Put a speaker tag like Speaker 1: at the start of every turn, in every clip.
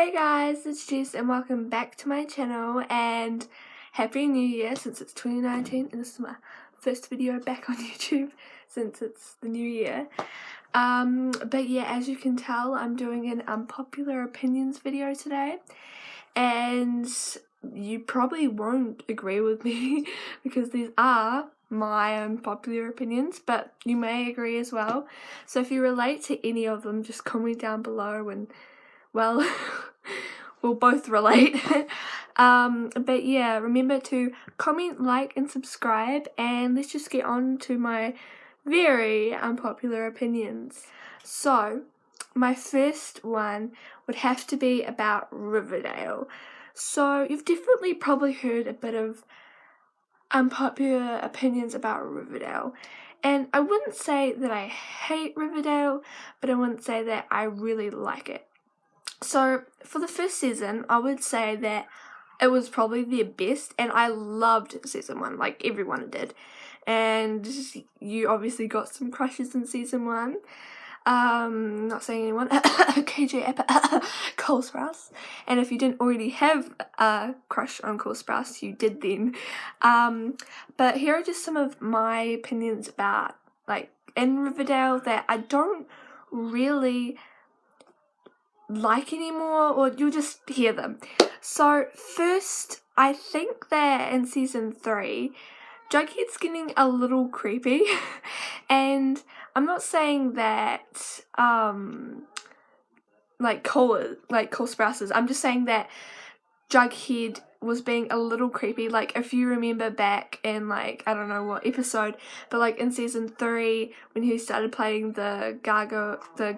Speaker 1: Hey guys, it's Jess and welcome back to my channel and Happy New Year since it's 2019 and this is my first video back on YouTube since it's the new year. But yeah, as you can tell, I'm doing an unpopular opinions video today and you probably won't agree with me because these are my unpopular opinions, but you may agree as well. So if you relate to any of them, just comment down below and well, we'll both relate. But yeah, remember to comment, like and subscribe, and let's just get on to my very unpopular opinions. So my first one would have to be about Riverdale. So you've definitely probably heard a bit of unpopular opinions about Riverdale, and I wouldn't say that I hate Riverdale, but I wouldn't say that I really like it. So for the first season, I would say that it was probably their best, and I loved season 1, like everyone did. And you obviously got some crushes in season 1. Not saying anyone. KJ Cole Sprouse. And if you didn't already have a crush on Cole Sprouse, you did then. But here are just some of my opinions about like in Riverdale that I don't really like anymore, or you'll just hear them. So first, I think that in season 3 Jughead's getting a little creepy and I'm not saying that like Cole Sprouse is. I'm just saying that Jughead was being a little creepy. Like if you remember back in like I don't know what episode, but like in season 3 when he started playing the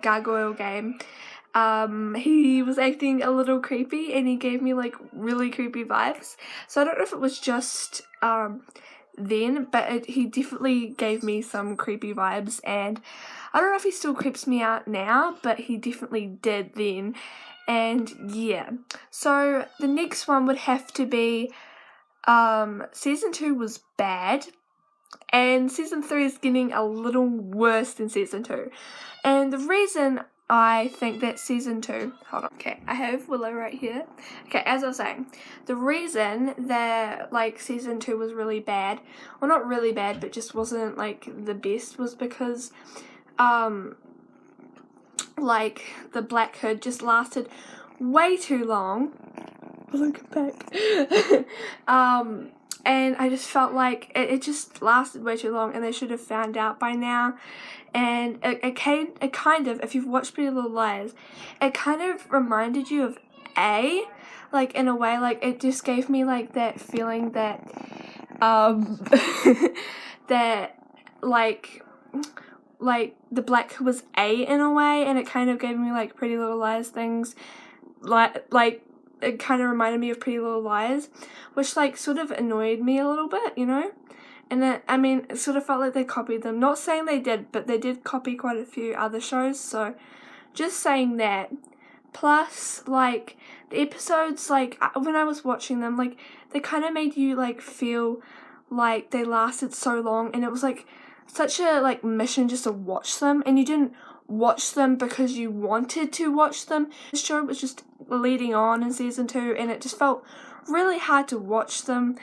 Speaker 1: gargoyle game, he was acting a little creepy and he gave me like really creepy vibes. So I don't know if it was just then, but he definitely gave me some creepy vibes, and I don't know if he still creeps me out now, but he definitely did then. And yeah, so the next one would have to be season 2 was bad and season 3 is getting a little worse than season 2. And the reason I think that season 2, hold on, okay, I have Willow right here. Okay, as I was saying, the reason that like season 2 was really bad, well not really bad, but just wasn't like the best, was because like the Black Hood just lasted way too long. Look back. And I just felt like it just lasted way too long and they should have found out by now. And it kind of, if you've watched Pretty Little Liars, it kind of reminded you of A, like in a way, like it just gave me like that feeling that that like the Black Hood was A in a way, and it kind of gave me like Pretty Little Liars things, like it kind of reminded me of Pretty Little Liars, which like sort of annoyed me a little bit, you know. And then, I mean, it sort of felt like they copied them. Not saying they did, but they did copy quite a few other shows, so just saying that. Plus, like, the episodes, like, when I was watching them, like, they kind of made you, like, feel like they lasted so long, and it was, like, such a, like, mission just to watch them, and you didn't watch them because you wanted to watch them. The show was just leading on in season 2, and it just felt really hard to watch them,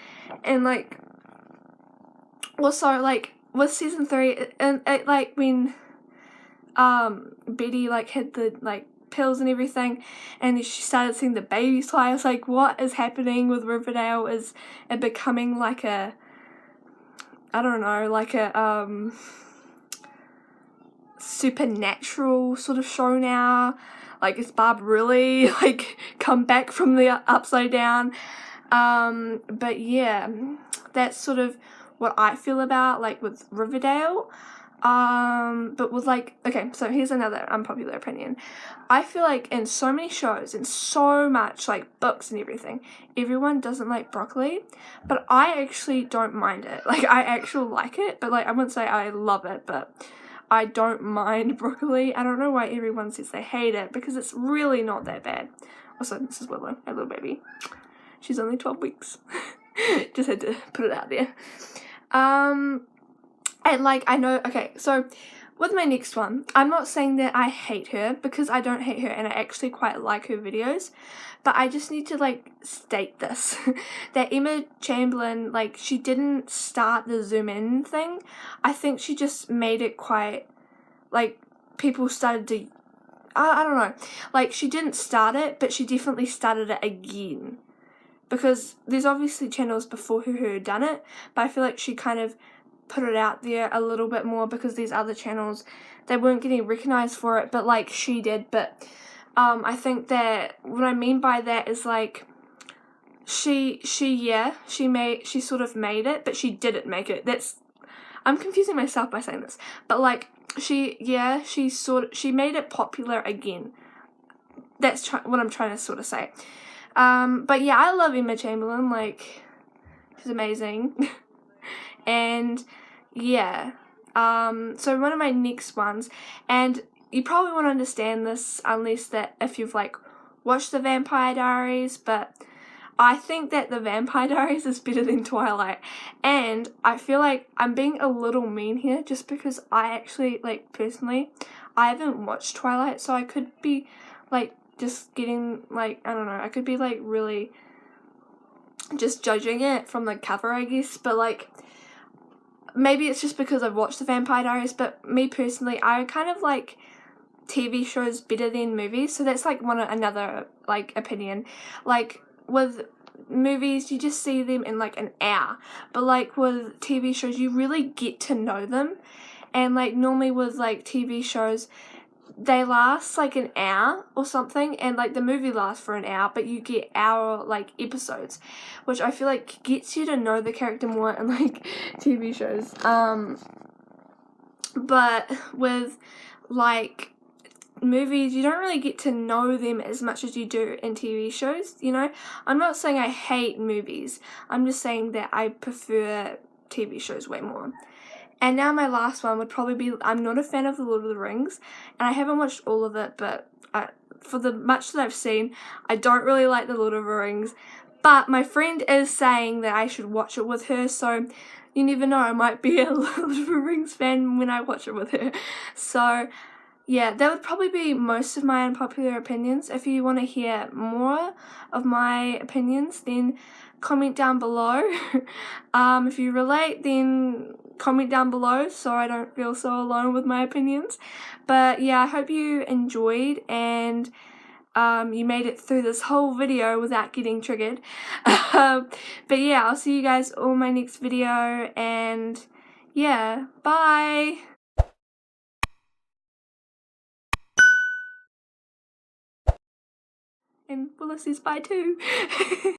Speaker 1: and, like, also, like, with season 3, and like, when, Betty, like, had the, like, pills and everything, and she started seeing the babies fly, I was like, what is happening with Riverdale? Is it becoming, like, a, I don't know, like a, supernatural sort of show now? Like, is Barb really, like, come back from the upside down? But yeah, that's sort of what I feel about, like, with Riverdale. But with, like, okay, so here's another unpopular opinion. I feel like in so many shows and so much, like, books and everything, everyone doesn't like broccoli, but I actually don't mind it. Like, I actually like it, but, like, I wouldn't say I love it, but I don't mind broccoli. I don't know why everyone says they hate it, because it's really not that bad. Also, this is Willow, our little baby. She's only 12 weeks. Just had to put it out there. And like, I know, okay, so with my next one, I'm not saying that I hate her, because I don't hate her and I actually quite like her videos, but I just need to like state this that Emma Chamberlain, like, she didn't start the zoom in thing. I think she just made it quite, like, people started to, I don't know, like, she didn't start it, but she definitely started it again, because there's obviously channels before who had done it, but I feel like she kind of put it out there a little bit more, because these other channels, they weren't getting recognized for it, but like she did. But I think that what I mean by that is, like, she sort of made it, but she didn't make it. I'm confusing myself by saying this, but like, she made it popular again. That's what I'm trying to sort of say. But yeah, I love Emma Chamberlain, like, she's amazing. And yeah, so one of my next ones, and you probably won't understand this unless that if you've like watched the Vampire Diaries, but I think that the Vampire Diaries is better than Twilight, and I feel like I'm being a little mean here just because I actually, like, personally, I haven't watched Twilight, so I could be like just getting, like, I don't know, I could be like really just judging it from the cover, I guess, but like, maybe it's just because I've watched the Vampire Diaries, but me personally, I kind of like TV shows better than movies, so that's like another like opinion. Like, with movies, you just see them in like an hour, but like with TV shows, you really get to know them, and like normally with like TV shows, they last like an hour or something, and like the movie lasts for an hour, but you get hour like episodes, which I feel like gets you to know the character more in like TV shows. But with like movies, you don't really get to know them as much as you do in TV shows, you know? I'm not saying I hate movies, I'm just saying that I prefer TV shows way more. And now my last one would probably be, I'm not a fan of The Lord of the Rings, and I haven't watched all of it, but for the much that I've seen, I don't really like The Lord of the Rings, but my friend is saying that I should watch it with her, so you never know, I might be a Lord of the Rings fan when I watch it with her. So yeah, that would probably be most of my unpopular opinions. If you want to hear more of my opinions, then comment down below. If you relate, then comment down below so I don't feel so alone with my opinions. But yeah, I hope you enjoyed, and you made it through this whole video without getting triggered. But yeah, I'll see you guys all in my next video, and yeah, bye! And Willis says bye too.